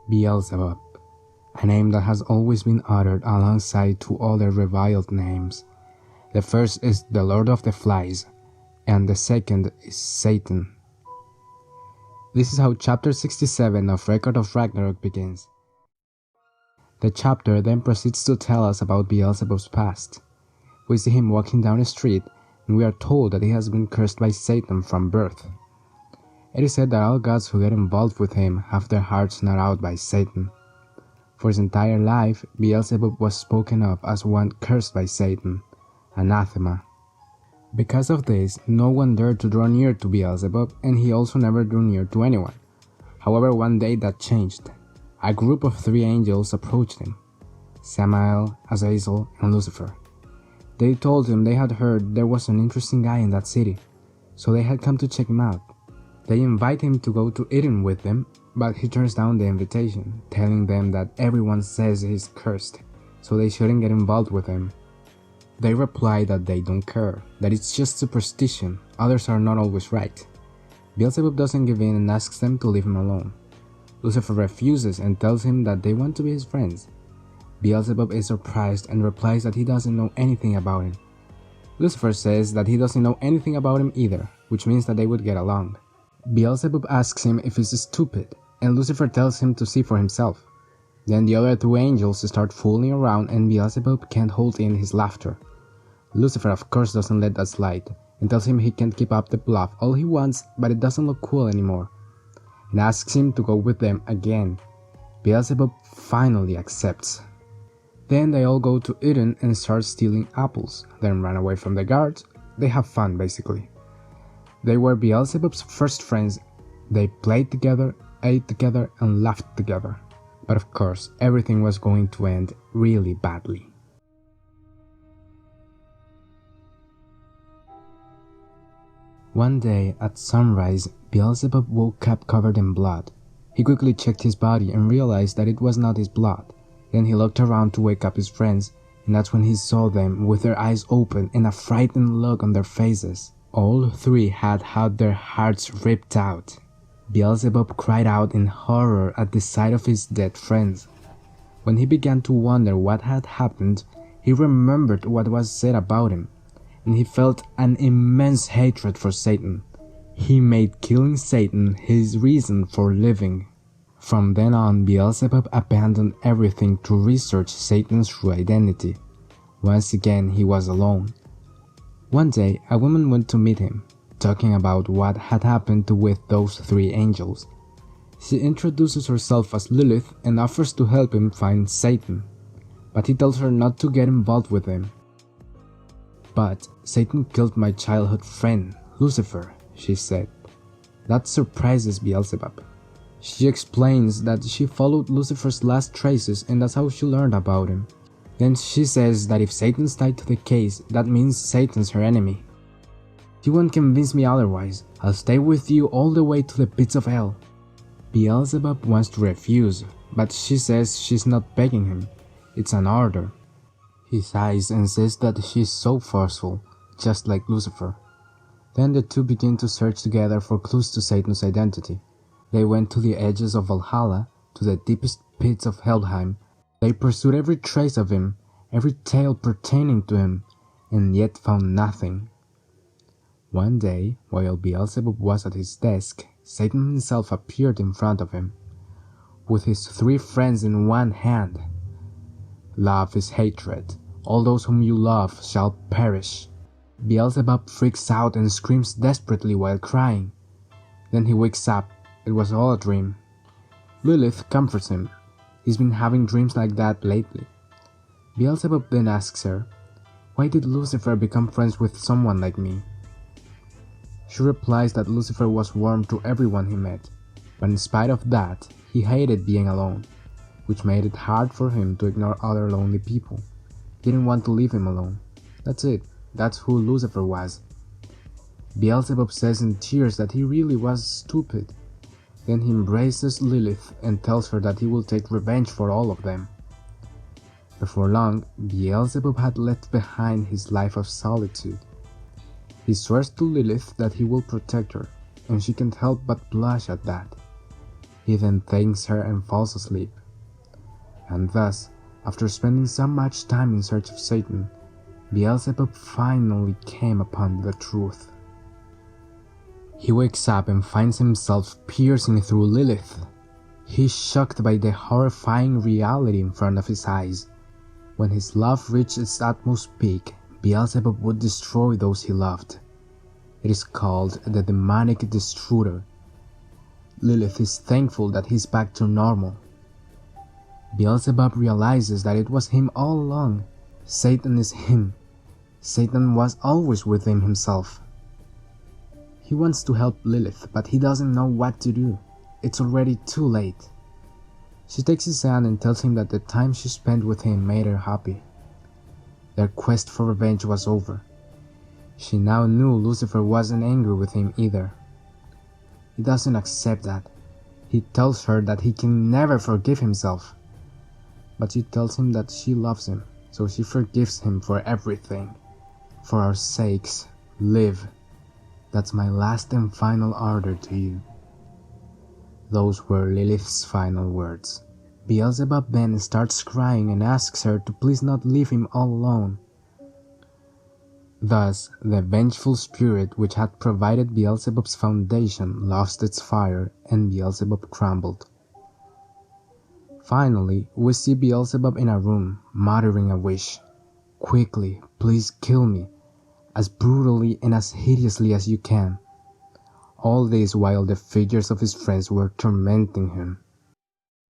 Beelzebub, a name that has always been uttered alongside two other reviled names. The first is the Lord of the Flies, and the second is Satan. This is how chapter 67 of Record of Ragnarok begins. The chapter then proceeds to tell us about Beelzebub's past. We see him walking down a street, and we are told that he has been cursed by Satan from birth. It is said that all gods who get involved with him have their hearts gnawed out by Satan. For his entire life, Beelzebub was spoken of as one cursed by Satan, anathema. Because of this, no one dared to draw near to Beelzebub, and he also never drew near to anyone. However, one day that changed. A group of 3 angels approached him, Samael, Azazel, and Lucifer. They told him they had heard there was an interesting guy in that city, so they had come to check him out. They invite him to go to Eden with them, but he turns down the invitation, telling them that everyone says he's cursed, so they shouldn't get involved with him. They reply that they don't care, that it's just superstition, others are not always right. Beelzebub doesn't give in and asks them to leave him alone. Lucifer refuses and tells him that they want to be his friends. Beelzebub is surprised and replies that he doesn't know anything about him. Lucifer says that he doesn't know anything about him either, which means that they would get along. Beelzebub asks him if he's stupid, and Lucifer tells him to see for himself. Then the other 2 angels start fooling around and Beelzebub can't hold in his laughter. Lucifer of course doesn't let that slide, and tells him he can keep up the bluff all he wants, but it doesn't look cool anymore, and asks him to go with them again. Beelzebub finally accepts. Then they all go to Eden and start stealing apples, then run away from the guards. They have fun basically. They were Beelzebub's first friends. They played together, ate together, and laughed together. But of course, everything was going to end really badly. One day at sunrise, Beelzebub woke up covered in blood. He quickly checked his body and realized that it was not his blood. Then he looked around to wake up his friends, and that's when he saw them with their eyes open and a frightened look on their faces. All 3 had had their hearts ripped out. Beelzebub cried out in horror at the sight of his dead friends. When he began to wonder what had happened, he remembered what was said about him, and he felt an immense hatred for Satan. He made killing Satan his reason for living. From then on, Beelzebub abandoned everything to research Satan's true identity. Once again, he was alone. One day, a woman went to meet him, talking about what had happened with those 3 angels. She introduces herself as Lilith and offers to help him find Satan, but he tells her not to get involved with him. "But Satan killed my childhood friend, Lucifer," she said. That surprises Beelzebub. She explains that she followed Lucifer's last traces and that's how she learned about him. Then she says that if Satan's tied to the case, that means Satan's her enemy. "You won't convince me otherwise. I'll stay with you all the way to the pits of hell." Beelzebub wants to refuse, but she says she's not begging him. It's an order. He sighs and says that she's so forceful, just like Lucifer. Then the 2 begin to search together for clues to Satan's identity. They went to the edges of Valhalla, to the deepest pits of Helheim. They pursued every trace of him, every tale pertaining to him, and yet found nothing. One day, while Beelzebub was at his desk, Satan himself appeared in front of him, with his 3 friends in one hand. "Love is hatred. All those whom you love shall perish." Beelzebub freaks out and screams desperately while crying. Then he wakes up. It was all a dream. Lilith comforts him. He's been having dreams like that lately. Beelzebub then asks her, "Why did Lucifer become friends with someone like me?" She replies that Lucifer was warm to everyone he met, but in spite of that, he hated being alone, which made it hard for him to ignore other lonely people. He didn't want to leave him alone. That's it. That's who Lucifer was. Beelzebub says in tears that he really was stupid. Then he embraces Lilith and tells her that he will take revenge for all of them. Before long, Beelzebub had left behind his life of solitude. He swears to Lilith that he will protect her, and she can't help but blush at that. He then thanks her and falls asleep. And thus, after spending so much time in search of Satan, Beelzebub finally came upon the truth. He wakes up and finds himself piercing through Lilith. He's shocked by the horrifying reality in front of his eyes. When his love reached its utmost peak, Beelzebub would destroy those he loved. It is called the demonic destroyer. Lilith is thankful that he's back to normal. Beelzebub realizes that it was him all along. Satan is him. Satan was always within himself. He wants to help Lilith, but he doesn't know what to do. It's already too late. She takes his hand and tells him that the time she spent with him made her happy. Their quest for revenge was over. She now knew Lucifer wasn't angry with him either. He doesn't accept that. He tells her that he can never forgive himself. But she tells him that she loves him, so she forgives him for everything. For our sakes, live. That's my last and final order to you. Those were Lilith's final words. Beelzebub then starts crying and asks her to please not leave him all alone. Thus, the vengeful spirit which had provided Beelzebub's foundation lost its fire and Beelzebub crumbled. Finally, we see Beelzebub in a room, muttering a wish. Quickly, please kill me, as brutally and as hideously as you can. All this while the figures of his friends were tormenting him.